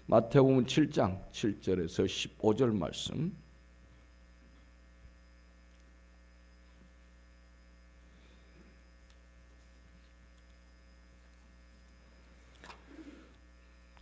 마태복음 7장 7절에서 15절 말씀.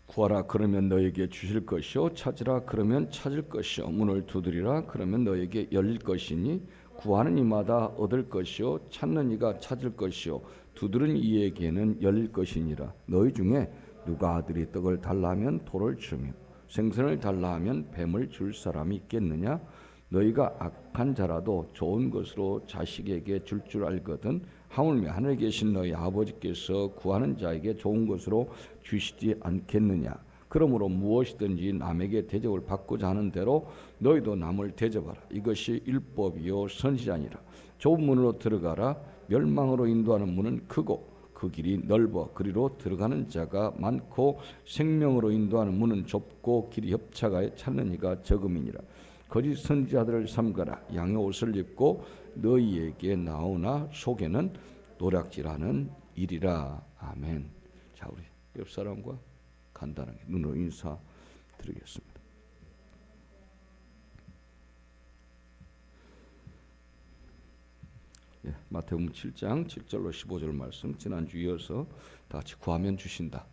구하라 그러면 너에게 주실 것이요 찾으라 그러면 찾을 것이요 문을 두드리라 그러면 너에게 열릴 것이니 구하는 이마다 얻을 것이요 찾는 이가 찾을 것이요 두드리는 이에게는 열릴 것이니라. 너희 중에 누가 아들이 떡을 달라 하면 돌을 주며 생선을 달라 하면 뱀을 줄 사람이 있겠느냐? 너희가 악한 자라도 좋은 것으로 자식에게 줄 줄 알거든 하물며 하늘에 계신 너희 아버지께서 구하는 자에게 좋은 것으로 주시지 않겠느냐? 그러므로 무엇이든지 남에게 대접을 받고자 하는 대로 너희도 남을 대접하라. 이것이 율법이요 선지자니라. 좁은 문으로 들어가라. 멸망으로 인도하는 문은 크고 그 길이 넓어 그리로 들어가는 자가 많고 생명으로 인도하는 문은 좁고 길이 협착하여 찾는 이가 적음이니라. 거짓 선지자들을 삼가라. 양의 옷을 입고 너희에게 나오나 속에는 노략질하는 일이라. 아멘. 자, 우리 옆 사람과 간단하게 눈으로 인사드리겠습니다. 예, 마태복음 7장 7절로 15절 말씀 지난주 이어서 다 같이 구하면 주신다.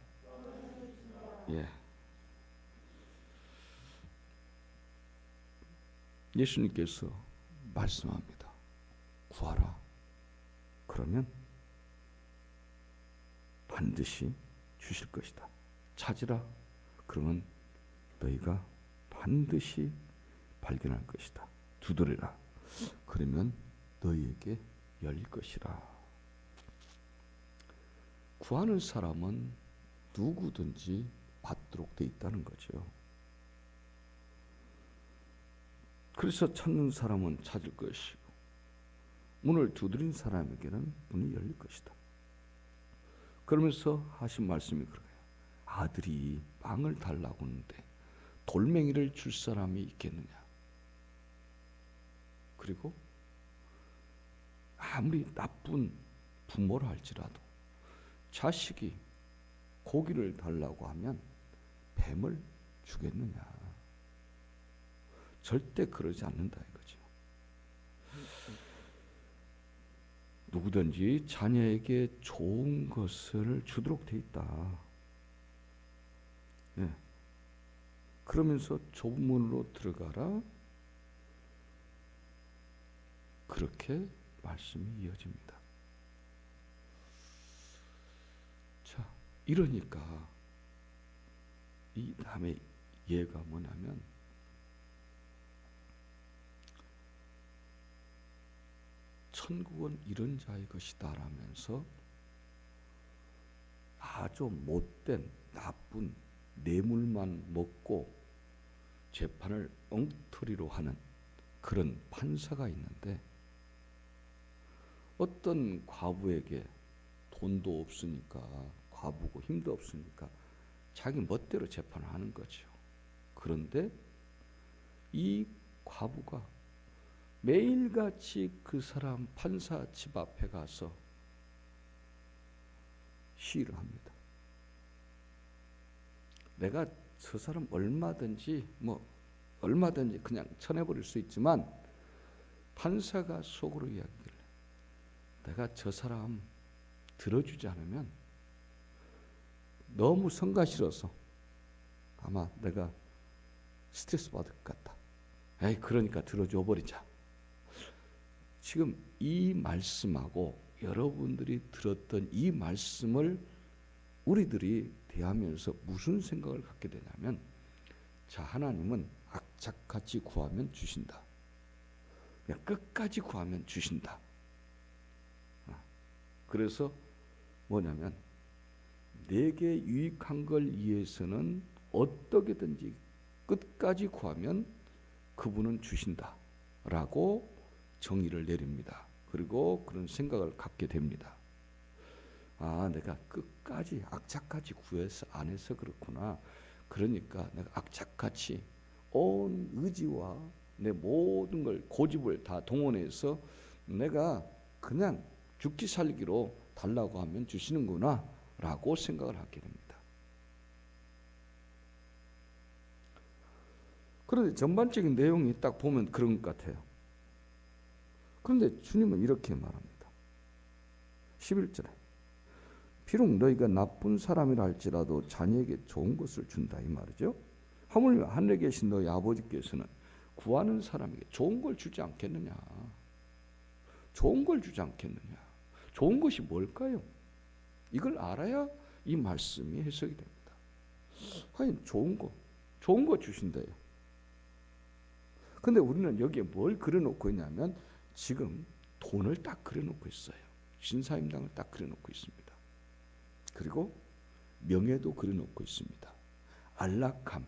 예. 예수님께서 말씀합니다. 구하라. 그러면 반드시 주실 것이다. 찾으라. 그러면 너희가 반드시 발견할 것이다. 두드리라. 그러면 너희에게 열릴 것이라. 구하는 사람은 누구든지 받도록 돼 있다는 거죠. 그래서 찾는 사람은 찾을 것이고 문을 두드린 사람에게는 문이 열릴 것이다. 그러면서 하신 말씀이 그래요. 아들이 빵을 달라고 하는데 돌멩이를 줄 사람이 있겠느냐? 그리고 아무리 나쁜 부모라 할지라도 자식이 고기를 달라고 하면 뱀을 주겠느냐? 절대 그러지 않는다 이거죠. 누구든지 자녀에게 좋은 것을 주도록 돼 있다. 네. 그러면서 좁은 문으로 들어가라. 그렇게 말씀이 이어집니다. 자, 이러니까 이 다음에 예가 뭐냐면 천국은 이런 자의 것이다 라면서 아주 못된 나쁜 뇌물만 먹고 재판을 엉터리로 하는 그런 판사가 있는데 어떤 과부에게 돈도 없으니까 과부고 힘도 없으니까 자기 멋대로 재판을 하는 거죠. 그런데 이 과부가 매일같이 그 사람 판사 집 앞에 가서 시위를 합니다. 내가 저 사람 얼마든지 그냥 쳐내버릴 수 있지만 판사가 속으로 이야기를 해. 내가 저 사람 들어주지 않으면 너무 성가시러서 아마 내가 스트레스 받을 것 같다. 에이, 그러니까 들어줘 버리자. 지금 이 말씀하고 여러분들이 들었던 이 말씀을 우리들이 대하면서 무슨 생각을 갖게 되냐면, 자, 하나님은 악착같이 구하면 주신다. 그냥 끝까지 구하면 주신다. 그래서 뭐냐면 내게 유익한 걸 위해서는 어떻게든지 끝까지 구하면 그분은 주신다 라고 정의를 내립니다. 그리고 그런 생각을 갖게 됩니다. 아, 내가 끝까지 악착같이 구해서 안 해서 그렇구나. 그러니까 내가 악착같이 온 의지와 내 모든 걸 고집을 다 동원해서 내가 그냥 죽기 살기로 달라고 하면 주시는구나 라고 생각을 하게 됩니다. 그런데 전반적인 내용이 딱 보면 그런 것 같아요. 그런데 주님은 이렇게 말합니다. 11절에 비록 너희가 나쁜 사람이라 할지라도 자녀에게 좋은 것을 준다 이 말이죠. 하물며 하늘에 계신 너희 아버지께서는 구하는 사람에게 좋은 걸 주지 않겠느냐. 좋은 걸 주지 않겠느냐. 좋은 것이 뭘까요? 이걸 알아야 이 말씀이 해석이 됩니다. 하긴 좋은 거 주신대요. 근데 우리는 여기에 뭘 그려놓고 있냐면 지금 돈을 딱 그려놓고 있어요. 신사임당을 딱 그려놓고 있습니다. 그리고 명예도 그려놓고 있습니다. 안락함.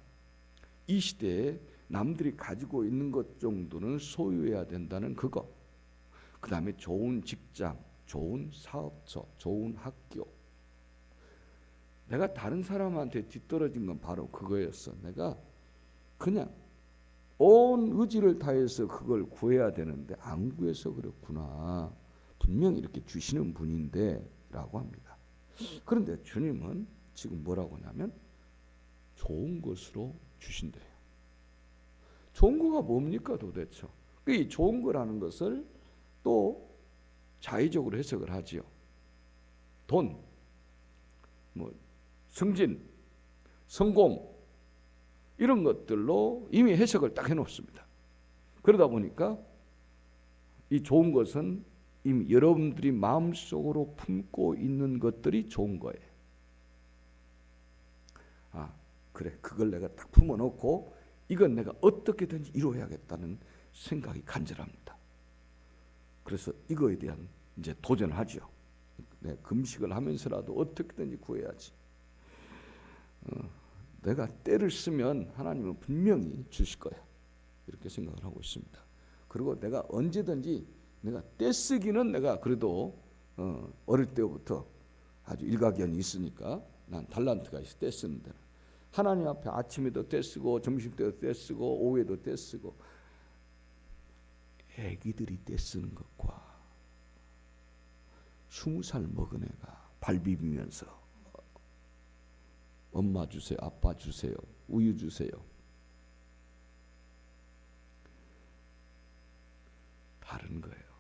이 시대에 남들이 가지고 있는 것 정도는 소유해야 된다는 그거. 그 다음에 좋은 직장, 좋은 사업처, 좋은 학교. 내가 다른 사람한테 뒤떨어진 건 바로 그거였어. 내가 그냥 온 의지를 다해서 그걸 구해야 되는데 안 구해서 그렇구나. 분명히 이렇게 주시는 분인데 라고 합니다. 그런데 주님은 지금 뭐라고 하냐면 좋은 것으로 주신대요. 좋은 거가 뭡니까 도대체? 이 좋은 거라는 것을 또 자의적으로 해석을 하지요. 돈, 승진, 성공 이런 것들로 이미 해석을 딱 해놓습니다. 그러다 보니까 이 좋은 것은 이미 여러분들이 마음속으로 품고 있는 것들이 좋은 거예요. 아, 그래, 그걸 내가 딱 품어놓고 이건 내가 어떻게든지 이루어야겠다는 생각이 간절합니다. 그래서 이거에 대한 이제 도전을 하죠. 네, 금식을 하면서라도 어떻게든지 구해야지. 내가 때를 쓰면 하나님은 분명히 주실 거야. 이렇게 생각을 하고 있습니다. 그리고 내가 언제든지 내가 때 쓰기는 내가 그래도 어릴 때부터 아주 일가견이 있으니까 난 달란트가 있어. 때 쓰는 데는 하나님 앞에 아침에도 때 쓰고 점심때도 때 쓰고 오후에도 때 쓰고. 애기들이 때 쓰는 것과 20살 먹은 애가 발 비비면서 엄마 주세요, 아빠 주세요, 우유 주세요. 다른 거예요.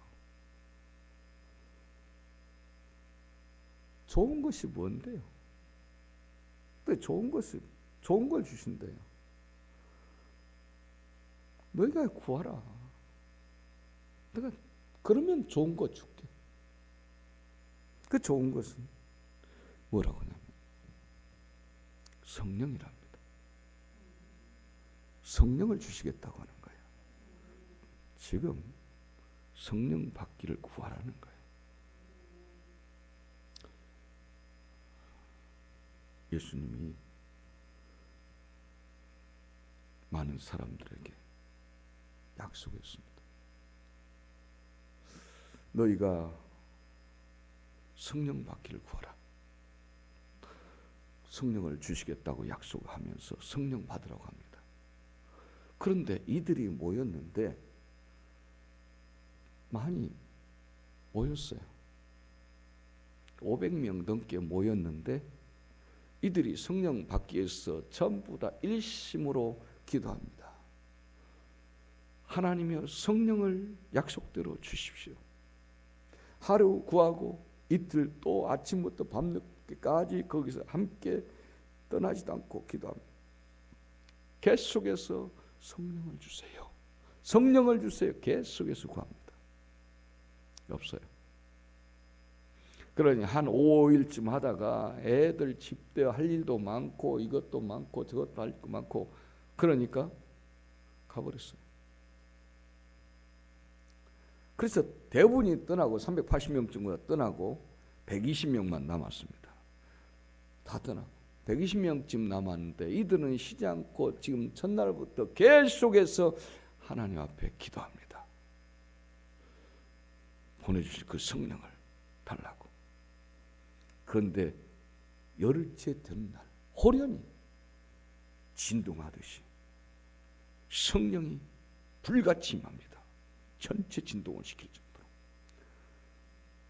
좋은 것이 뭔데요? 근데 좋은 걸 주신대요. 너희가 구하라. 내가 그러면 좋은 거 줄게. 그 좋은 것은 뭐라고 하냐면 성령이랍니다. 성령을 주시겠다고 하는 거예요. 지금 성령 받기를 구하라는 거예요. 예수님이 많은 사람들에게 약속했습니다. 너희가 성령 받기를 구하라. 성령을 주시겠다고 약속하면서 성령 받으라고 합니다. 그런데 이들이 모였는데 많이 모였어요. 500명 넘게 모였는데 이들이 성령 받기 위해서 전부 다 일심으로 기도합니다. 하나님이여 성령을 약속대로 주십시오. 하루 구하고 이틀 또 아침부터 밤늦게까지 거기서 함께 떠나지도 않고 기도합니다. 계속해서 성령을 주세요. 성령을 주세요. 계속해서 구합니다. 없어요. 그러니 한 5, 5일쯤 하다가 애들 집대 할 일도 많고 이것도 많고 저것도 할 거 많고 그러니까 가버렸어요. 그래서 대부분이 떠나고 380명쯤 떠나고 120명만 남았습니다. 다 떠나고 120명쯤 남았는데 이들은 쉬지 않고 지금 첫날부터 계속해서 하나님 앞에 기도합니다. 보내주실 그 성령을 달라고. 그런데 열흘째 되는 날 호련히 진동하듯이 성령이 불같이 임합니다. 전체 진동을 시킬 정도로.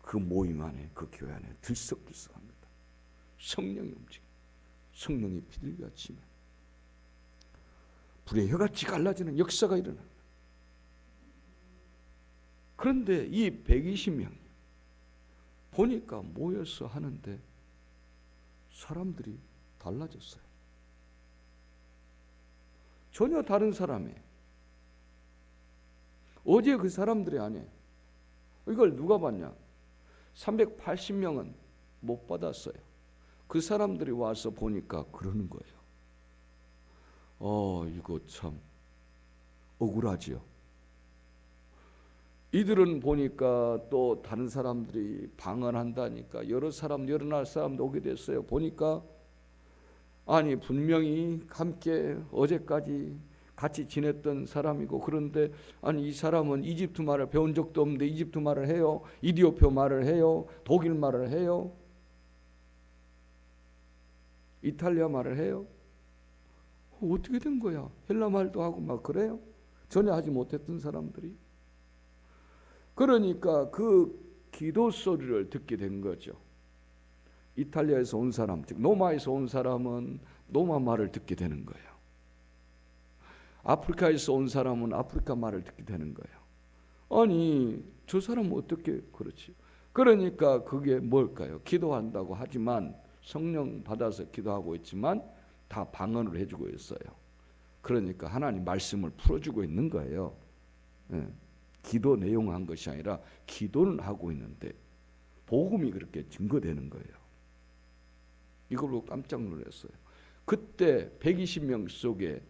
그 모임 안에 그 교회 안에 들썩들썩합니다. 성령이 움직여. 성령이 비둘기같이 임해. 불의 혀같이 갈라지는 역사가 일어나. 그런데 이 120명 보니까 모여서 하는데 사람들이 달라졌어요. 전혀 다른 사람이. 어제 그 사람들이 아니에요. 이걸 누가 봤냐? 380명은 못 받았어요. 그 사람들이 와서 보니까 그러는 거예요. 이거 참 억울하지요. 이들은 보니까 또 다른 사람들이 방언한다니까 여러 나라 사람도 오게 됐어요. 보니까 아니 분명히 함께 어제까지 같이 지냈던 사람이고, 그런데 아니 이 사람은 이집트 말을 배운 적도 없는데 이집트 말을 해요. 이디오피아 말을 해요. 독일 말을 해요. 이탈리아 말을 해요. 어떻게 된 거야? 헬라 말도 하고 막 그래요. 전혀 하지 못했던 사람들이. 그러니까 그 기도 소리를 듣게 된 거죠. 이탈리아에서 온 사람, 즉 로마에서 온 사람은 로마 말을 듣게 되는 거예요. 아프리카에서 온 사람은 아프리카 말을 듣게 되는 거예요. 아니 저 사람은 어떻게 그렇지? 그러니까 그게 뭘까요? 기도한다고 하지만 성령 받아서 기도하고 있지만 다 방언으로 해주고 있어요. 그러니까 하나님 말씀을 풀어주고 있는 거예요. 기도 내용한 것이 아니라 기도는 하고 있는데 복음이 그렇게 증거되는 거예요. 이걸로 깜짝 놀랐어요. 그때 120명 속에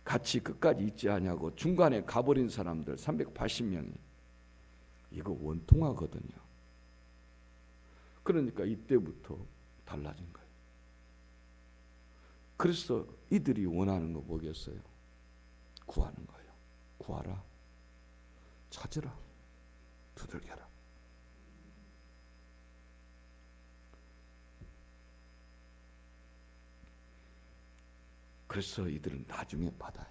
같이 끝까지 있지 않냐고 중간에 가버린 사람들 380명이 이거 원통하거든요. 그러니까 이때부터 달라진 거예요. 그래서 이들이 원하는 거 뭐겠어요? 구하는 거예요. 구하라, 찾으라, 두들겨라. 그래서 이들은 나중에 받아요.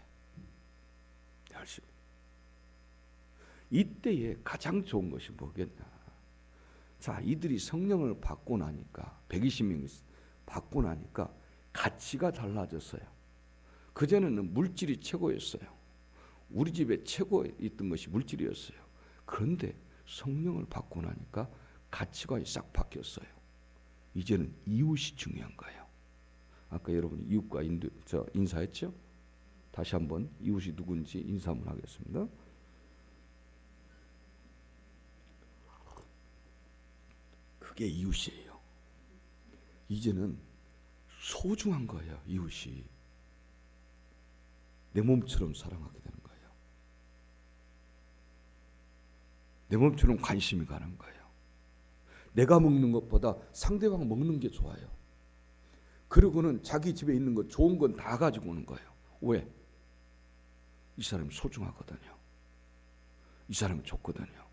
열심히. 이때에 가장 좋은 것이 뭐겠냐? 자, 이들이 성령을 받고 나니까 120명이 받고 나니까 가치가 달라졌어요. 그전에는 물질이 최고였어요. 우리 집에 최고 있던 것이 물질이었어요. 그런데 성령을 받고 나니까 가치관이 싹 바뀌었어요. 이제는 이웃이 중요한 거예요. 아까 여러분 이웃과 인사했죠? 다시 한번 이웃이 누군지 인사 한번 하겠습니다. 그게 이웃이에요. 이제는 소중한 거예요. 이웃이 내 몸처럼 사랑하게 되는 거예요. 내 몸처럼 관심이 가는 거예요. 내가 먹는 것보다 상대방 먹는 게 좋아요. 그리고는 자기 집에 있는 것 좋은 건 다 가지고 오는 거예요. 왜? 이 사람이 소중하거든요. 이 사람이 좋거든요.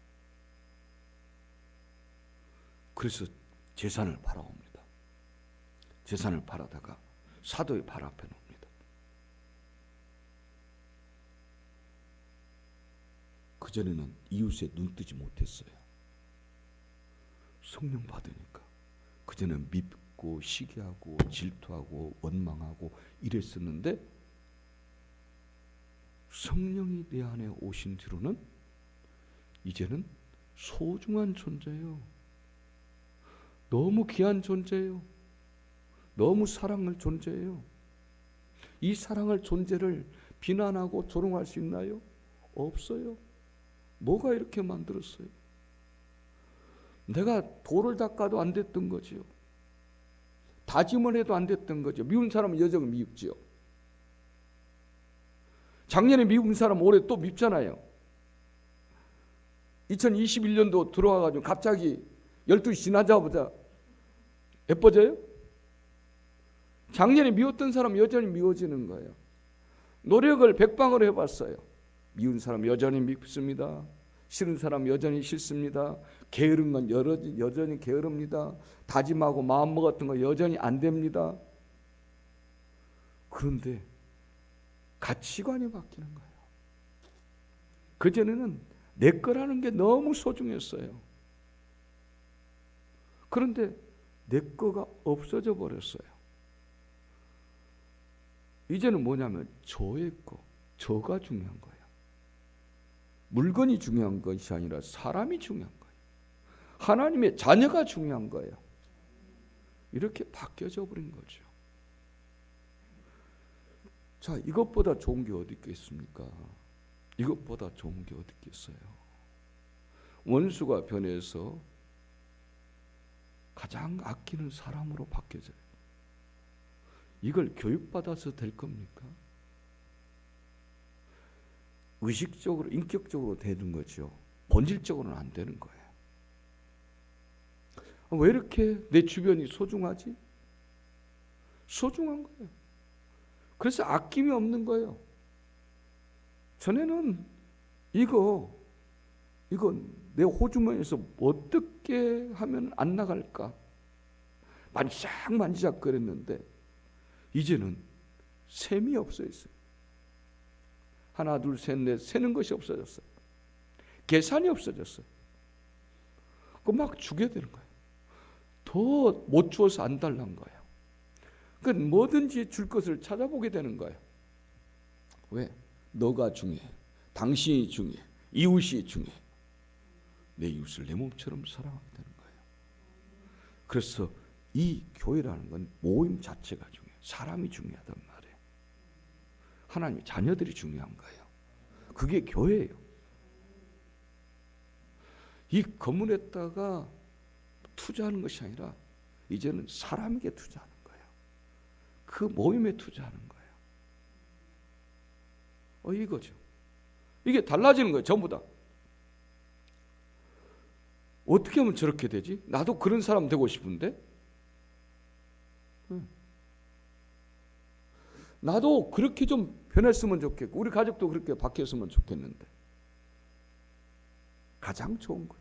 그래서 재산을 팔아옵니다. 재산을 팔아다가 사도의 발 앞에 놓습니다. 그전에는 이웃에 눈 뜨지 못했어요. 성령 받으니까. 그전에는 밉고 시기하고 질투하고 원망하고 이랬었는데 성령이 내 안에 오신 뒤로는 이제는 소중한 존재예요. 너무 귀한 존재예요. 너무 사랑할 존재예요. 이 사랑할 존재를 비난하고 조롱할 수 있나요? 없어요. 뭐가 이렇게 만들었어요? 내가 돌을 닦아도 안 됐던 거지요. 다짐을 해도 안 됐던 거죠. 미운 사람은 여전히 미흡지요. 작년에 미운 사람 올해 또 밉잖아요. 2021년도 들어와가지고 갑자기 12시 지나자마자 예뻐져요? 작년에 미웠던 사람 여전히 미워지는 거예요. 노력을 백방으로 해봤어요. 미운 사람 여전히 밉습니다. 싫은 사람 여전히 싫습니다. 게으른 건 여전히 게으릅니다. 다짐하고 마음먹었던 거 여전히 안 됩니다. 그런데 가치관이 바뀌는 거예요. 그전에는 내 거라는 게 너무 소중했어요. 그런데 내 거가 없어져 버렸어요. 이제는 뭐냐면 저의 거, 저가 중요한 거예요. 물건이 중요한 것이 아니라 사람이 중요한 거예요. 하나님의 자녀가 중요한 거예요. 이렇게 바뀌어져 버린 거죠. 자, 이것보다 좋은 게 어디 있겠습니까? 이것보다 좋은 게 어디 있겠어요? 원수가 변해서 가장 아끼는 사람으로 바뀌어져요. 이걸 교육받아서 될 겁니까? 의식적으로, 인격적으로 되는 거죠. 본질적으로는 안 되는 거예요. 왜 이렇게 내 주변이 소중하지? 소중한 거예요. 그래서 아낌이 없는 거예요. 전에는 이거 내 호주머니에서 어떻게 하면 안 나갈까? 만지작 거렸는데 이제는 셈이 없어졌어요. 하나, 둘, 셋, 넷 세는 것이 없어졌어요. 계산이 없어졌어요. 그 막 주게 되는 거예요. 더 못 주어서 안 달란 거예요. 그러니까 뭐든지 줄 것을 찾아보게 되는 거예요. 왜? 너가 중요해. 당신이 중요해. 이웃이 중요해. 내 이웃을 내 몸처럼 사랑하게 되는 거예요. 그래서 이 교회라는 건 모임 자체가 중요해요. 사람이 중요하단 말이에요. 하나님의 자녀들이 중요한 거예요. 그게 교회예요. 이 건물에다가 투자하는 것이 아니라 이제는 사람에게 투자하는 거예요. 그 모임에 투자하는 거예요. 이거죠. 이게 달라지는 거예요. 전부 다. 어떻게 하면 저렇게 되지? 나도 그런 사람 되고 싶은데? 나도 그렇게 좀 변했으면 좋겠고 우리 가족도 그렇게 바뀌었으면 좋겠는데 가장 좋은 것,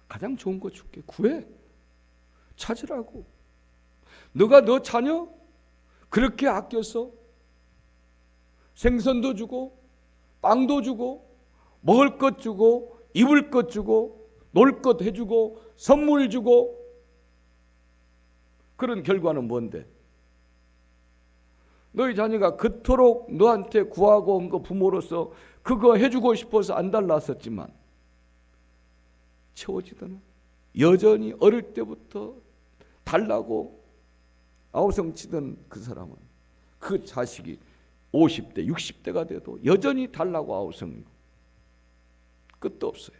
가장 좋은 거 줄게. 구해. 찾으라고. 너가 너 자녀 그렇게 아껴서 생선도 주고 빵도 주고 먹을 것 주고 입을 것 주고 놀 것 해주고 선물 주고 그런 결과는 뭔데? 너희 자녀가 그토록 너한테 구하고 온 거 부모로서 그거 해주고 싶어서 안 달랐었지만 채워지더나? 여전히 어릴 때부터 달라고 아우성치던 그 사람은 그 자식이 50대, 60대가 돼도 여전히 달라고 아우성이고 끝도 없어요.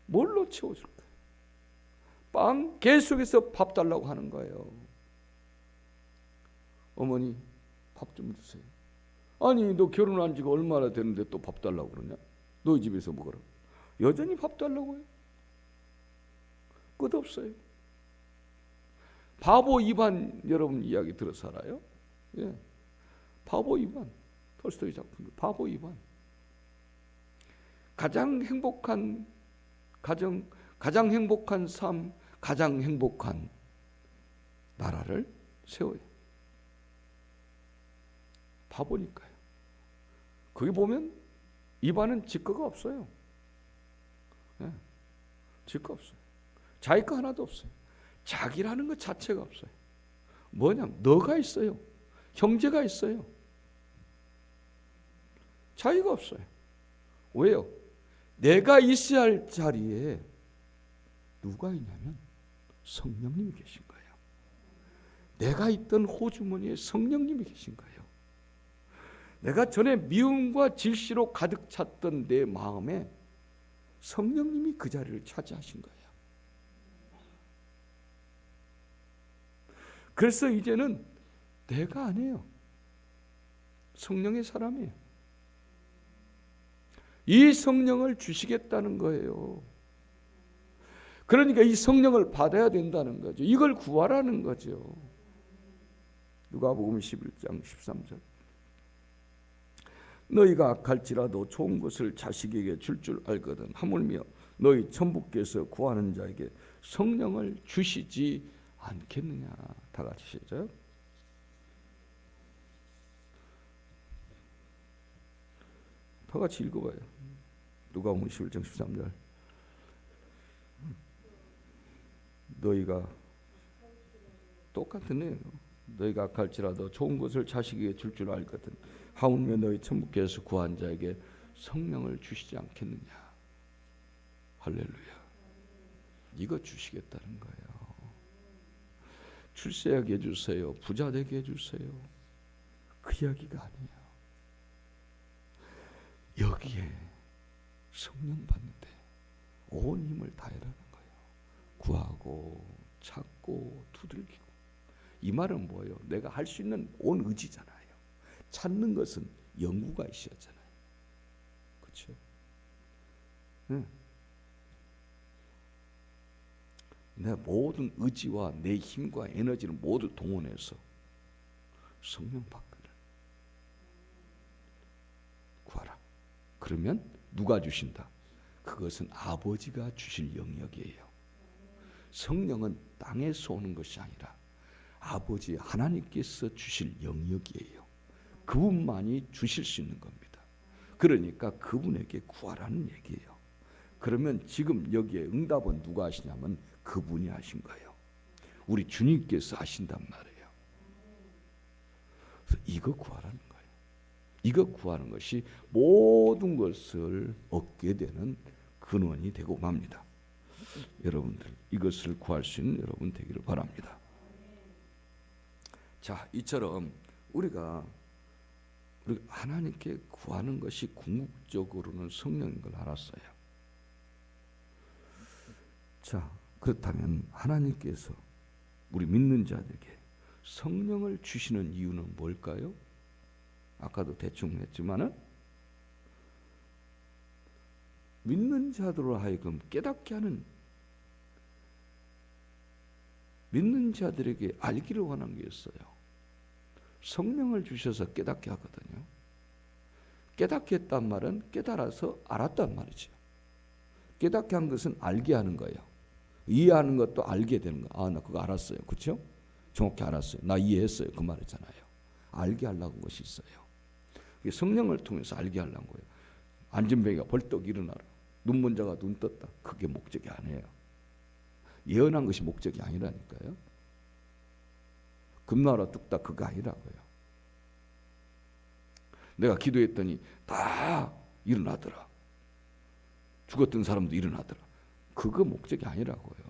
뭘로 채워줄 거예요? 빵 계속해서 밥 달라고 하는 거예요. 어머니 밥 좀 주세요. 아니 너 결혼한 지가 얼마나 되는데 또 밥 달라고 그러냐? 너희 집에서 먹어라. 여전히 밥 달라고 해요. 끝없어요. 바보 이반 여러분 이야기 들어서 알아요? 예. 바보 이반. 톨스토이 작품 바보 이반. 가장 행복한 가정, 가장 행복한 삶, 가장 행복한 나라를 세워요. 바보니까요. 거기 보면 이반은 직거가 없어요. 네. 직거 없어요. 자기 거 하나도 없어요. 자기라는 것 자체가 없어요. 뭐냐면 너가 있어요. 형제가 있어요. 자기가 없어요. 왜요? 내가 있어야 할 자리에 누가 있냐면 성령님이 계신 거예요. 내가 있던 호주머니에 성령님이 계신 거예요. 내가 전에 미움과 질시로 가득 찼던 내 마음에 성령님이 그 자리를 차지하신 거예요. 그래서 이제는 내가 아니에요. 성령의 사람이에요. 이 성령을 주시겠다는 거예요. 그러니까 이 성령을 받아야 된다는 거죠. 이걸 구하라는 거죠. 누가복음 11장 13절. 너희가 악할지라도 좋은 것을 자식에게 줄 알거든 하물며 너희 천부께서 구하는 자에게 성령을 주시지 않겠느냐. 다 같이 시작. 다 같이 읽어봐요. 누가복음 11장 13절. 너희가 똑같은 애예요. 너희가 악할지라도 좋은 것을 자식에게 줄 줄 알거든. 하물며 너희 천부께서 구한 자에게 성령을 주시지 않겠느냐. 할렐루야. 이거 주시겠다는 거예요. 출세하게 해주세요. 부자 되게 해주세요. 그 이야기가 아니에요. 여기에 성령 받는데 온 힘을 다해라는 거예요. 구하고 찾고 두들기고. 이 말은 뭐예요? 내가 할 수 있는 온 의지잖아요. 찾는 것은 연구가 있어야잖아요. 그렇죠? 네. 내 모든 의지와 내 힘과 에너지를 모두 동원해서 성령 받기를 구하라. 그러면 누가 주신다? 그것은 아버지가 주실 영역이에요. 성령은 땅에서 오는 것이 아니라 아버지 하나님께서 주실 영역이에요. 그분만이 주실 수 있는 겁니다. 그러니까 그분에게 구하라는 얘기예요. 그러면 지금 여기에 응답은 누가 하시냐면 그분이 하신 거예요. 우리 주님께서 하신단 말이에요. 그래서 이거 구하라는 거예요. 이거 구하는 것이 모든 것을 얻게 되는 근원이 되고 맙니다. 여러분들 이것을 구할 수 있는 여러분 되기를 바랍니다. 자, 이처럼 우리가 하나님께 구하는 것이 궁극적으로는 성령인 걸 알았어요. 자, 그렇다면 하나님께서 우리 믿는 자들에게 성령을 주시는 이유는 뭘까요? 아까도 대충 했지만은 믿는 자들로 하여금 깨닫게 하는, 믿는 자들에게 알기를 원한 게 있어요. 성령을 주셔서 깨닫게 하거든요. 깨닫게 했단 말은 깨달아서 알았단 말이죠. 깨닫게 한 것은 알게 하는 거예요. 이해하는 것도 알게 되는 거예요. 아, 나 그거 알았어요. 그렇죠? 정확히 알았어요. 나 이해했어요. 그 말이잖아요. 알게 하려고 한 것이 있어요. 성령을 통해서 알게 하려는 거예요. 안진뱅이가 벌떡 일어나라. 눈먼 자가 눈 떴다. 그게 목적이 아니에요. 예언한 것이 목적이 아니라니까요. 금나라 뚝딱 그거 아니라고요. 내가 기도했더니 다 일어나더라. 죽었던 사람도 일어나더라. 그거 목적이 아니라고요.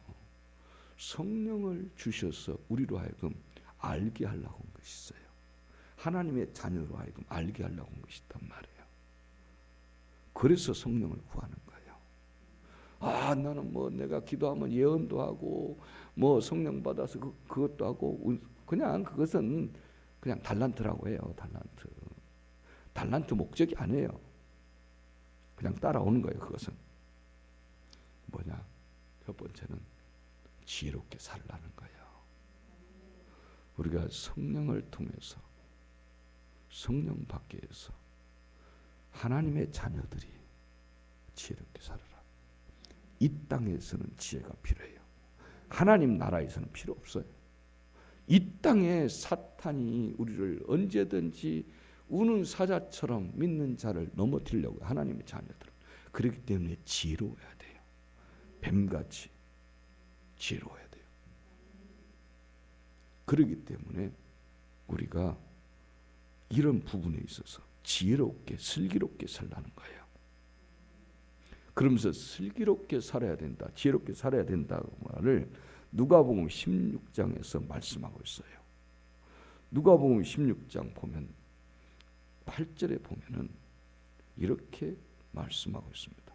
성령을 주셔서 우리로 하여금 알게 하려고 한 것이 있어요. 하나님의 자녀로 하여금 알게 하려고 한 것이 있단 말이에요. 그래서 성령을 구하는 거예요. 아, 나는 뭐 내가 기도하면 예언도 하고 뭐 성령 받아서 그것도 하고, 그냥 그것은 그냥 달란트라고 해요. 달란트 목적이 아니에요. 그냥 따라오는 거예요. 그것은 뭐냐? 첫 번째는 지혜롭게 살라는 거예요. 우리가 성령을 통해서, 성령 밖에 해서 하나님의 자녀들이 지혜롭게 살아라. 이 땅에서는 지혜가 필요해요. 하나님 나라에서는 필요 없어요. 이 땅에 사탄이 우리를 언제든지 우는 사자처럼 믿는 자를 넘어뜨리려고, 하나님의 자녀들은. 그렇기 때문에 지혜로워야 돼요. 뱀같이 지혜로워야 돼요. 그렇기 때문에 우리가 이런 부분에 있어서 지혜롭게 슬기롭게 살라는 거예요. 그러면서 슬기롭게 살아야 된다, 지혜롭게 살아야 된다고 말을 누가복음 16장에서 말씀하고 있어요. 누가복음 16장 보면 8절에 보면은 이렇게 말씀하고 있습니다.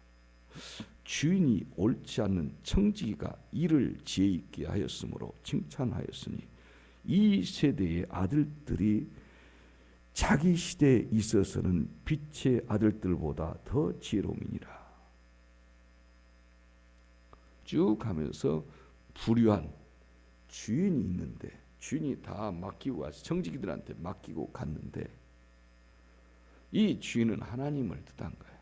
주인이 옳지 않는 청지기가 이를 지혜 있게 하였으므로 칭찬하였으니 이 세대의 아들들이 자기 시대에 있어서는 빛의 아들들보다 더 지혜로움이니라. 쭉 가면서 불의한 주인이 있는데, 주인이 다 맡기고 가서 청지기들한테 맡기고 갔는데, 이 주인은 하나님을 뜻한 거예요.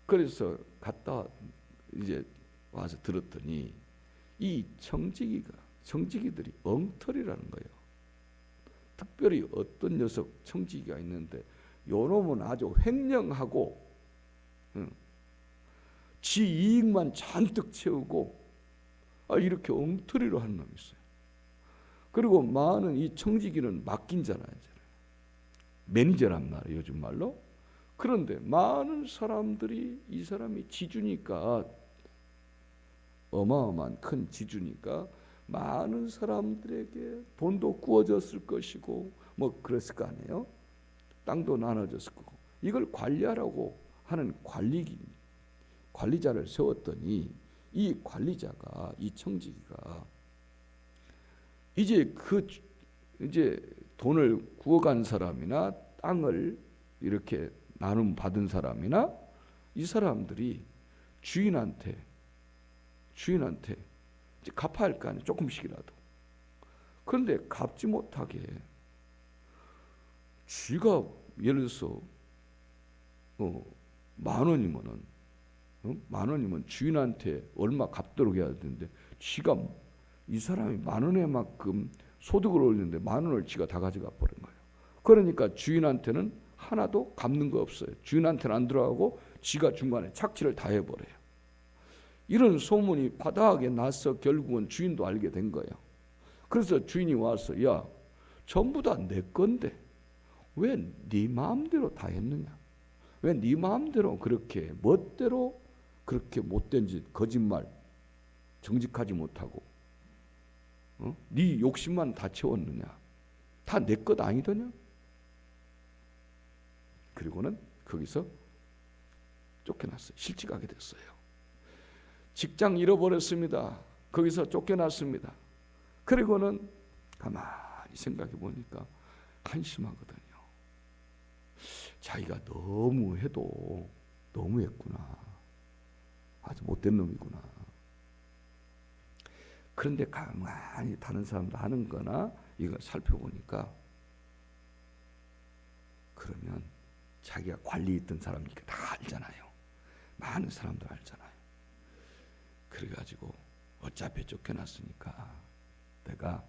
그래서 갔다 이제 와서 들었더니 이 청지기들이 엉터리라는 거예요. 특별히 어떤 녀석 청지기가 있는데, 요놈은 아주 횡령하고 지 이익만 잔뜩 채우고 이렇게 엉터리로 하는 놈이 있어요. 그리고 많은 이 청지기는 맡긴 자라잖아요. 매니저란 말이에요, 요즘 말로. 그런데 많은 사람들이 이 사람이 지주니까, 어마어마한 큰 지주니까 많은 사람들에게 돈도 구워졌을 것이고 뭐 그랬을 거 아니에요. 땅도 나눠졌을 거고. 이걸 관리하라고 하는 관리자를 세웠더니 이 관리자가, 이 청지기가 이제 돈을 구워간 사람이나 땅을 이렇게 나눔 받은 사람이나 이 사람들이 주인한테 이제 갚아야 할 거 아니에요, 조금씩이라도. 그런데 갚지 못하게 쥐가 예를 들어서 만 원이면 주인한테 얼마 갚도록 해야 되는데 쥐가 이 사람이 만 원에만큼 소득을 올리는데 만 원을 쥐가 다 가져가 버린 거예요. 그러니까 주인한테는 하나도 갚는 거 없어요. 주인한테는 안 들어가고 쥐가 중간에 착취를 다 해버려요. 이런 소문이 바다하게 나서 결국은 주인도 알게 된 거예요. 그래서 주인이 와서 야, 전부 다 내 건데 왜 네 마음대로 다 했느냐? 왜 네 마음대로 그렇게 멋대로 그렇게 못된 짓, 거짓말, 정직하지 못하고 네 욕심만 다 채웠느냐? 다 내 것 아니더냐? 그리고는 거기서 쫓겨났어요. 실직하게 됐어요. 직장 잃어버렸습니다. 거기서 쫓겨났습니다. 그리고는 가만히 생각해 보니까 한심하거든요. 자기가 너무 해도 너무했구나. 아주 못된 놈이구나. 그런데 가만히 다른 사람도 하는 거나 이걸 살펴보니까 그러면 자기가 관리 있던 사람이니까 다 알잖아요. 많은 사람들 알잖아요. 그래가지고 어차피 쫓겨났으니까 내가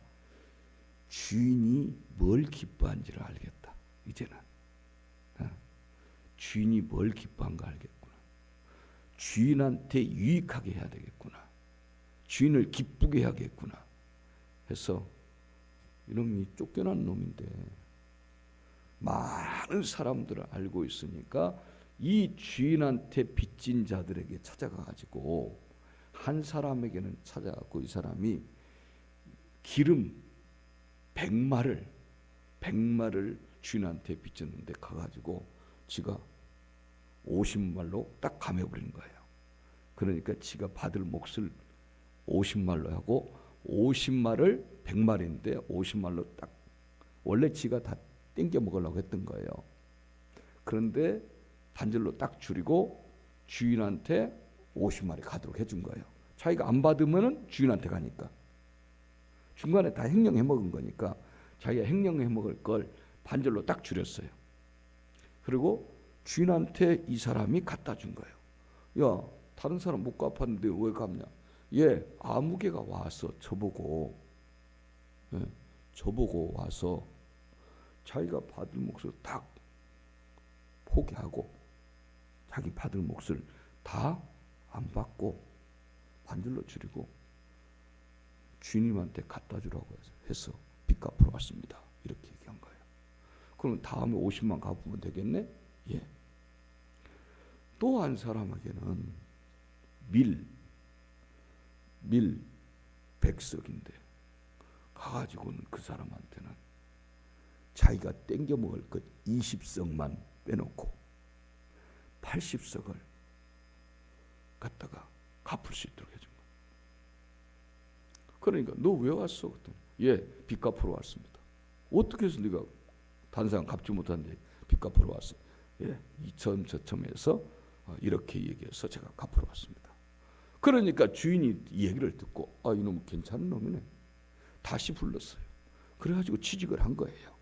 주인이 뭘 기뻐한지를 알겠다. 이제는 주인이 뭘 기뻐한가 알겠구나. 주인한테 유익하게 해야 되겠구나. 주인을 기쁘게 해야겠구나 해서 이놈이 쫓겨난 놈인데 많은 사람들을 알고 있으니까 이 주인한테 빚진 자들에게 찾아가가지고 한 사람에게는 찾아가고 이 사람이 기름 100마를 주인한테 빚졌는데 가가지고 지가 50말로 딱 감해버리는 거예요. 그러니까 지가 받을 몫을 50말로 하고 50말을 100말인데 50말로 딱 원래 지가 다 땡겨 먹으려고 했던 거예요. 그런데 반절로 딱 줄이고 주인한테 50마리 가도록 해준 거예요. 자기가 안 받으면은 주인한테 가니까. 중간에 다 횡령해 먹은 거니까 자기가 횡령해 먹을 걸 반절로 딱 줄였어요. 그리고 주인한테 이 사람이 갖다 준 거예요. 야, 다른 사람 못 갚았는데 왜 갚냐? 얘 아무개가 와서 저보고 와서 자기가 받을 몫을 딱 포기하고 자기 받을 몫을 다 안 받고 반절로 줄이고 주인님한테 갖다 주라고 해서 빚 갚으러 왔습니다. 이렇게 얘기한 거예요. 그럼 다음에 50만 갚으면 되겠네? 예. 또 한 사람에게는 밀 100석인데 가가지고는 그 사람한테는 자기가 땡겨 먹을 것 20석만 빼놓고 80석을 갖다가 갚을 수 있도록 해준 거야. 그러니까 너 왜 왔어? 그랬더니 예, 빚 갚으러 왔습니다. 어떻게 해서 네가 다른 사람 갚지 못하는데 빚 갚으러 왔어? 예, 이처럼 저처럼해서 이렇게 얘기해서 제가 갚으러 왔습니다. 그러니까 주인이 이 얘기를 듣고 이놈 괜찮은 놈이네. 다시 불렀어요. 그래가지고 취직을 한 거예요.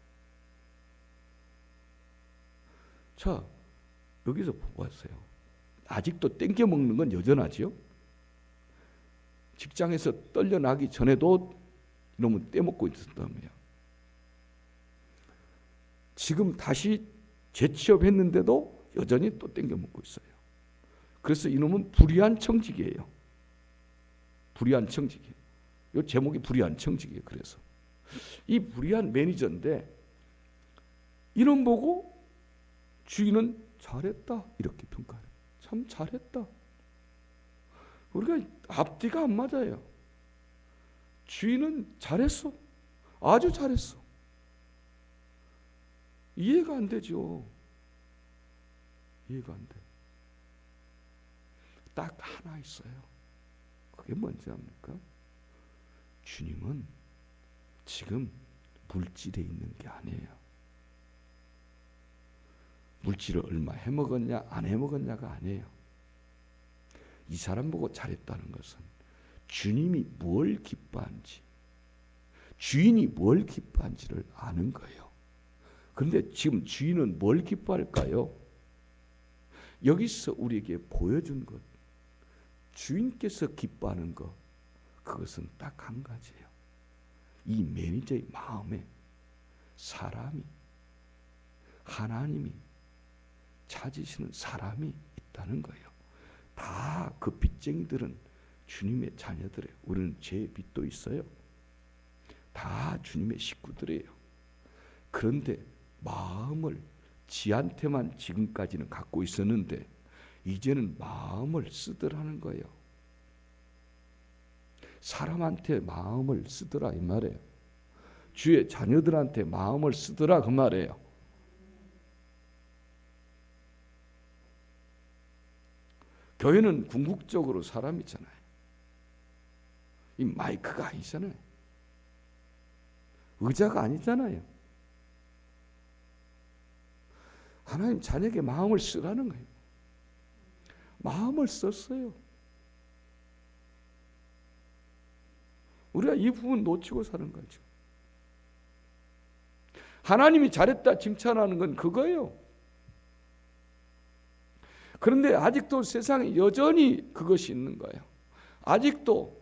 자, 여기서 보았어요. 아직도 땡겨 먹는 건 여전하지요. 직장에서 떨려나기 전에도 이놈은 떼먹고 있었다며요. 지금 다시 재취업했는데도 여전히 또 땡겨 먹고 있어요. 그래서 이놈은 불의한 청직이에요. 불의한 청직이에요. 이 제목이 불의한 청직이에요. 그래서 이 불의한 매니저인데 이름 보고 주인은 잘했다 이렇게 평가해요. 참 잘했다. 우리가 앞뒤가 안 맞아요. 주인은 잘했어. 아주 잘했어. 이해가 안 되죠. 이해가 안 돼. 딱 하나 있어요. 그게 뭔지 압니까? 주님은 지금 물질에 있는 게 아니에요. 물질을 얼마 해먹었냐 안 해먹었냐가 아니에요. 이 사람 보고 잘했다는 것은 주님이 뭘 기뻐한지, 주인이 뭘 기뻐한지를 아는 거예요. 그런데 지금 주인은 뭘 기뻐할까요? 여기서 우리에게 보여준 것, 주인께서 기뻐하는 것, 그것은 딱 한 가지예요. 이 매니저의 마음에 사람이, 하나님이 찾으시는 사람이 있다는 거예요. 다 그 빚쟁이들은 주님의 자녀들이에요. 우리는 죄의 빚도 있어요. 다 주님의 식구들이에요. 그런데 마음을 지한테만 지금까지는 갖고 있었는데 이제는 마음을 쓰더라는 거예요. 사람한테 마음을 쓰더라 이 말이에요. 주의 자녀들한테 마음을 쓰더라 그 말이에요. 교회는 궁극적으로 사람이잖아요. 이 마이크가 아니잖아요. 의자가 아니잖아요. 하나님 자녀에게 마음을 쓰라는 거예요. 마음을 썼어요. 우리가 이 부분 놓치고 사는 거죠. 하나님이 잘했다 칭찬하는 건 그거예요. 그런데 아직도 세상에 여전히 그것이 있는 거예요. 아직도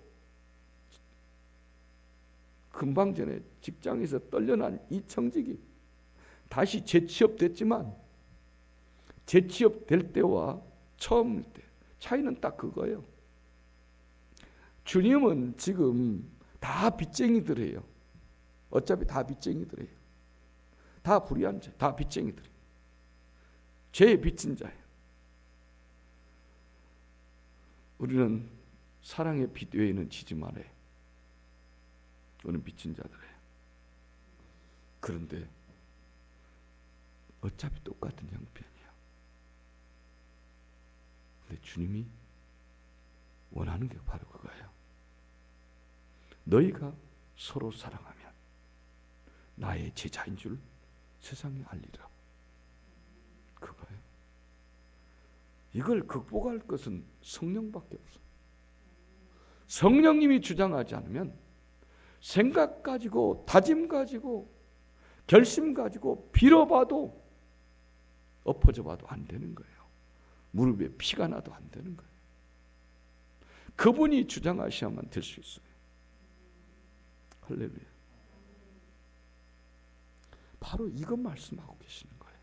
금방 전에 직장에서 떨려난 이 청직이 다시 재취업됐지만 재취업될 때와 처음일 때 차이는 딱 그거예요. 주님은 지금 다 빚쟁이들이에요. 어차피 다 빚쟁이들이에요. 다 불의한 자, 다 빚쟁이들이에요. 죄의 빚진 자예요. 우리는 사랑의 빚 외에는 지지 말아요. 우리는 빚진 자들이에요. 그런데 어차피 똑같은 형편이야. 근데 주님이 원하는 게 바로 그거예요. 너희가 서로 사랑하면 나의 제자인 줄 세상에 알리라. 그거예요. 이걸 극복할 것은 성령밖에 없어. 성령님이 주장하지 않으면 생각 가지고 다짐 가지고 결심 가지고 빌어봐도 엎어져 봐도 안 되는 거예요. 무릎에 피가 나도 안 되는 거예요. 그분이 주장하셔야만 될 수 있어요. 할렐루야. 바로 이것 말씀하고 계시는 거예요.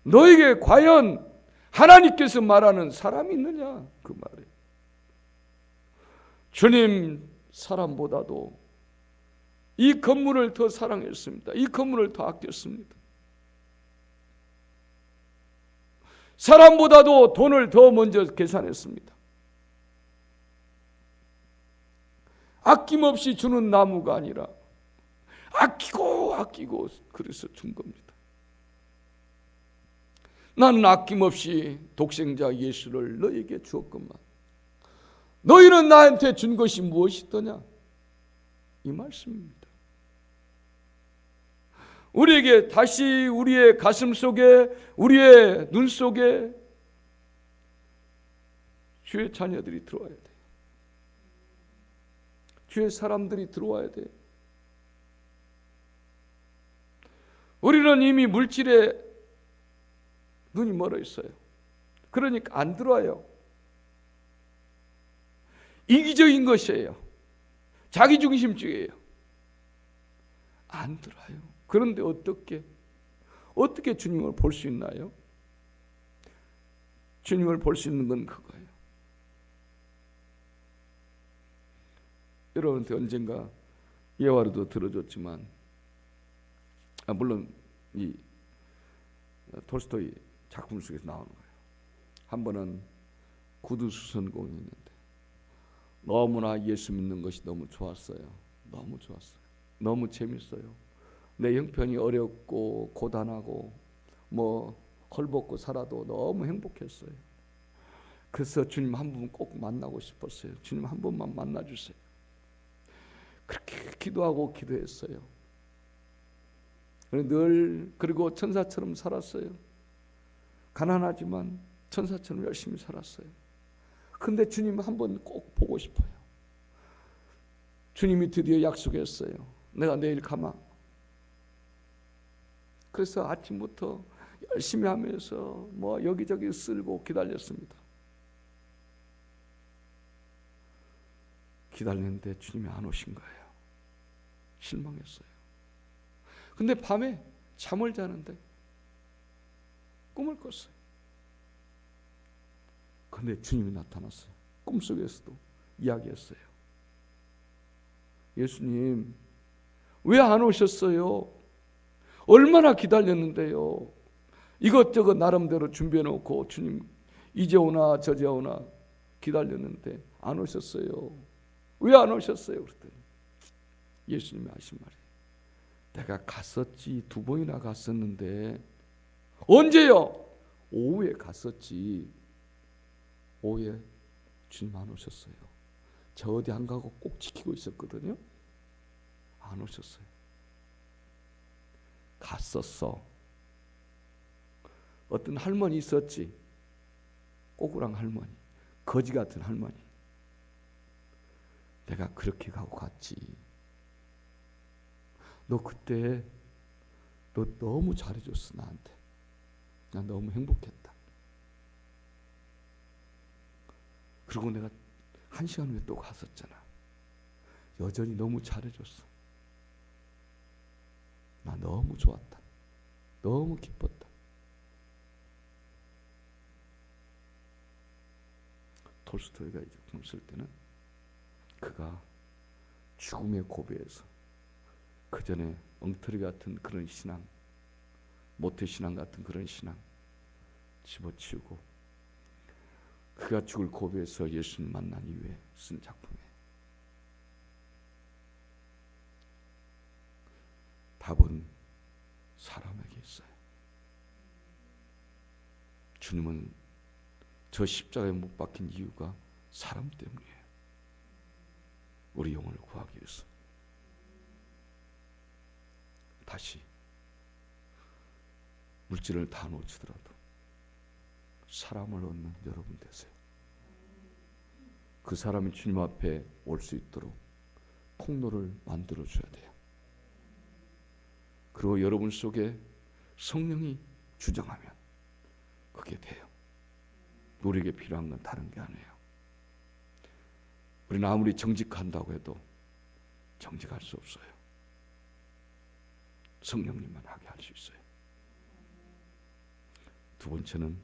너에게 과연 하나님께서 말하는 사람이 있느냐 그 말이에요. 주님 사람보다도 이 건물을 더 사랑했습니다. 이 건물을 더 아꼈습니다. 사람보다도 돈을 더 먼저 계산했습니다. 아낌없이 주는 나무가 아니라 아끼고 그래서 준 겁니다. 나는 아낌없이 독생자 예수를 너에게 주었건만 너희는 나한테 준 것이 무엇이더냐? 이 말씀입니다. 우리에게 다시 우리의 가슴 속에 우리의 눈 속에 주의 자녀들이 들어와야 돼요. 주의 사람들이 들어와야 돼요. 우리는 이미 물질에 눈이 멀어 있어요. 그러니까 안 들어와요. 이기적인 것이에요. 자기중심주의예요. 안 들어와요. 그런데 어떻게 주님을 볼 수 있나요? 주님을 볼 수 있는 건 그거예요. 여러분한테 언젠가 예화로도 들어줬지만 물론 이 톨스토이 작품 속에서 나오는 거예요. 한 번은 구두 수선공이 있는데 너무나 예수 믿는 것이 너무 좋았어요. 너무 좋았어요. 너무 재밌어요. 내 형편이 어렵고 고단하고 뭐 헐벗고 살아도 너무 행복했어요. 그래서 주님 한 분 꼭 만나고 싶었어요. 주님 한 번만 만나주세요. 그렇게 기도하고 기도했어요. 그리고 천사처럼 살았어요. 가난하지만 천사처럼 열심히 살았어요. 근데 주님 한 번 꼭 보고 싶어요. 주님이 드디어 약속했어요. 내가 내일 가마. 그래서 아침부터 열심히 하면서 뭐 여기저기 쓸고 기다렸습니다. 기다리는데 주님이 안 오신 거예요. 실망했어요. 근데 밤에 잠을 자는데 꿈을 꿨어요. 근데 주님이 나타났어요. 꿈속에서도 이야기했어요. 예수님, 왜 안 오셨어요? 얼마나 기다렸는데요. 이것저것 나름대로 준비해 놓고 주님 이제 오나 저제 오나 기다렸는데 안 오셨어요. 왜 안 오셨어요? 그랬더니 예수님이 하신 말이, 내가 갔었지. 2번이나 갔었는데. 언제요? 오후에 갔었지. 오후에 주님 안 오셨어요. 저 어디 안 가고 꼭 지키고 있었거든요. 안 오셨어요. 갔었어. 어떤 할머니 있었지. 꼬꾸랑 할머니, 거지 같은 할머니. 내가 그렇게 가고 갔지. 너 그때 너 너무 잘해줬어 나한테. 난 너무 행복했다. 그리고 내가 1시간 후에 또 갔었잖아. 여전히 너무 잘해줬어. 나 너무 좋았다. 너무 기뻤다. 톨스토이가 이 작품을 쓸 때는 그가 죽음의 고비에서 그 전에 엉터리 같은 그런 신앙, 모태신앙 같은 그런 신앙 집어치우고 그가 죽을 고비에서 예수님 만난 이후에 쓴 작품이에요. 답은 사람에게 있어요. 주님은 저 십자가에 못 박힌 이유가 사람 때문이에요. 우리 영혼을 구하기 위해서. 다시 물질을 다 놓치더라도 사람을 얻는 여러분 되세요. 그 사람이 주님 앞에 올 수 있도록 통로를 만들어 줘야 돼요. 그리고 여러분 속에 성령이 주장하면 그게 돼요. 우리에게 필요한 건 다른 게 아니에요. 우리는 아무리 정직한다고 해도 정직할 수 없어요. 성령님만 하게 할 수 있어요. 두 번째는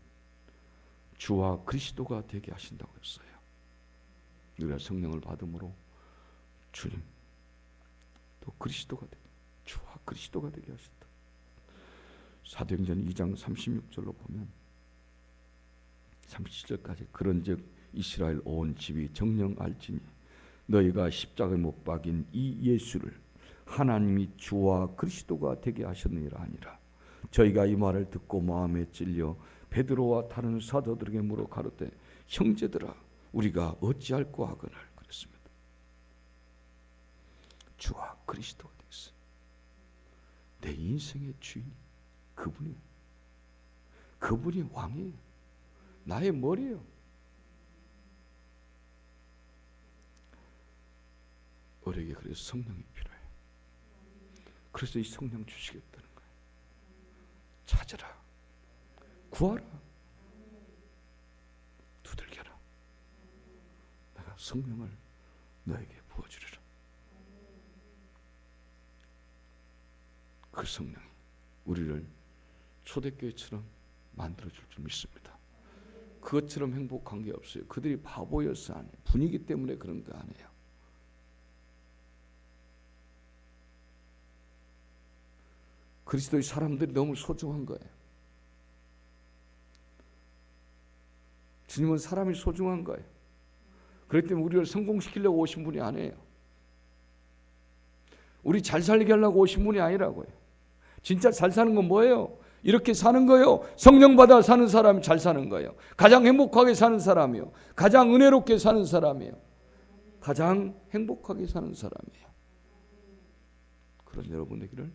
주와 그리스도가 되게 하신다고 했어요. 우리가 성령을 받음으로 주님 또 그리스도가 되게, 주와 그리스도가 되게 하신다. 사도행전 2장 36절로 보면 37절까지 그런즉 이스라엘 온 집이 정령 알지니 너희가 십자가에 못 박인 이 예수를 하나님이 주와 그리스도가 되게 하셨느니라 하니라. 저희가 이 말을 듣고 마음에 찔려 베드로와 다른 사도들에게 물어 가로되 형제들아 우리가 어찌할꼬 하거늘 그랬습니다. 주와 그리스도가 됐어요. 내 인생의 주인 그분이에요. 그분이 왕이에요. 나의 머리예요. 우리에게 그래서 성령이 필요해요. 그래서 이 성령 주시겠다는 거예요. 찾아라, 구하라, 두들겨라. 내가 성령을 너에게 부어주리라. 그 성령이 우리를 초대교회처럼 만들어줄 줄 믿습니다. 그것처럼 행복한 게 없어요. 그들이 바보여서 아니에요. 분위기 때문에 그런 거 아니에요. 그리스도의 사람들이 너무 소중한 거예요. 주님은 사람이 소중한 거예요. 그렇기 때문에 우리를 성공시키려고 오신 분이 아니에요. 우리 잘 살게 하려고 오신 분이 아니라고요. 진짜 잘 사는 건 뭐예요? 이렇게 사는 거예요. 성령 받아 사는 사람이 잘 사는 거예요. 가장 행복하게 사는 사람이요. 가장 은혜롭게 사는 사람이요. 가장 행복하게 사는 사람이에요. 그런 여러분 되기를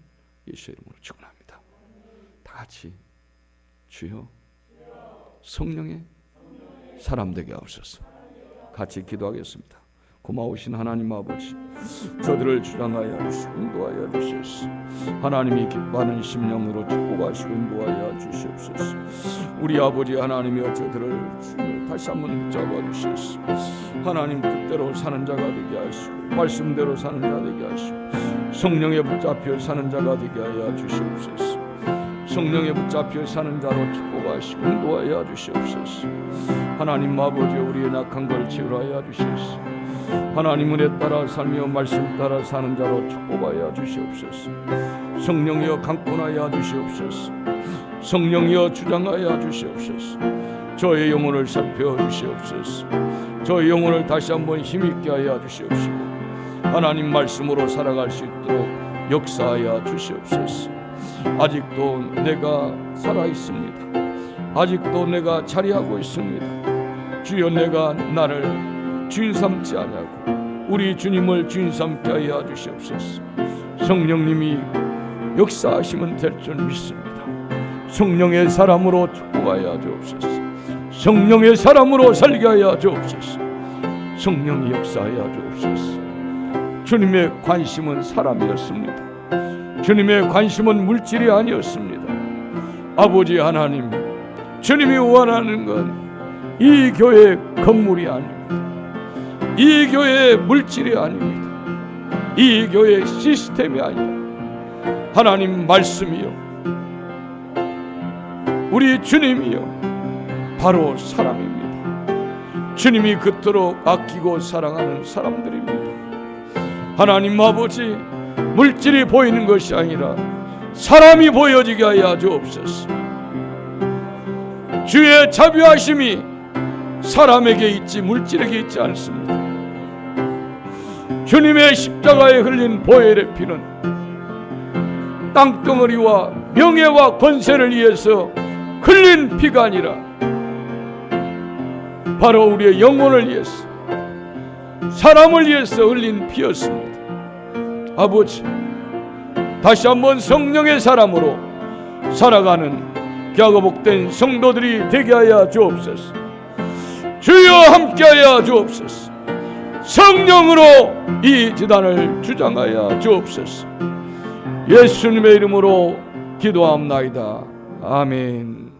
예수의 이름으로 축원합니다. 다 같이 주여 성령의 사람 되게 하옵소서. 같이 기도하겠습니다. 고마우신 하나님 아버지, 저들을 주장하여 주시고 인도하여 주시옵소서. 하나님이 기뻐하는 심령으로 축복하시고 인도하여 주시옵소서. 우리 아버지 하나님이여 저들을 다시 한번 붙잡아 주시옵소서. 하나님 뜻대로 사는 자가 되게 하시고 말씀대로 사는 자 되게 하시고 성령에 붙잡혀 사는 자가 되게 하여 주시옵소서. 성령에 붙잡혀 사는 자로 축복하시고 인도하여 주시옵소서. 하나님 아버지 우리의 낙한 걸 치유하여 주시옵소서. 하나님 은혜 따라 살며 말씀 따라 사는 자로 축복하여 주시옵소서. 성령이여 강권하여 주시옵소서. 성령이여 주장하여 주시옵소서. 저의 영혼을 살펴 주시옵소서. 저의 영혼을 다시 한번 힘있게 하여 주시옵시고 하나님 말씀으로 살아갈 수 있도록 역사하여 주시옵소서. 아직도 내가 살아있습니다. 아직도 내가 자리하고 있습니다. 주여 내가 나를 주인 삼지 아니하고 우리 주님을 주인 삼게 하여 주시옵소서. 성령님이 역사하시면 될 줄 믿습니다. 성령의 사람으로 축복하여 주옵소서. 성령의 사람으로 살게 하여 주옵소서. 성령이 역사하여 주옵소서. 주님의 관심은 사람이었습니다. 주님의 관심은 물질이 아니었습니다. 아버지 하나님, 주님이 원하는 건 이 교회 건물이 아닙니다. 이 교회의 물질이 아닙니다. 이 교회의 시스템이 아니라 하나님 말씀이요 우리 주님이요 바로 사람입니다. 주님이 그토록 아끼고 사랑하는 사람들입니다. 하나님 아버지 물질이 보이는 것이 아니라 사람이 보여지게 하여 주옵소서. 주의 자비하심이 사람에게 있지 물질에게 있지 않습니다. 주님의 십자가에 흘린 보혈의 피는 땅덩어리와 명예와 권세를 위해서 흘린 피가 아니라 바로 우리의 영혼을 위해서 사람을 위해서 흘린 피였습니다. 아버지 다시 한번 성령의 사람으로 살아가는 귀하고 복된 성도들이 되게 하여 주옵소서. 주여 함께하여 주옵소서. 성령으로 이 지단을 주장하여 주옵소서. 예수님의 이름으로 기도합나이다. 아멘.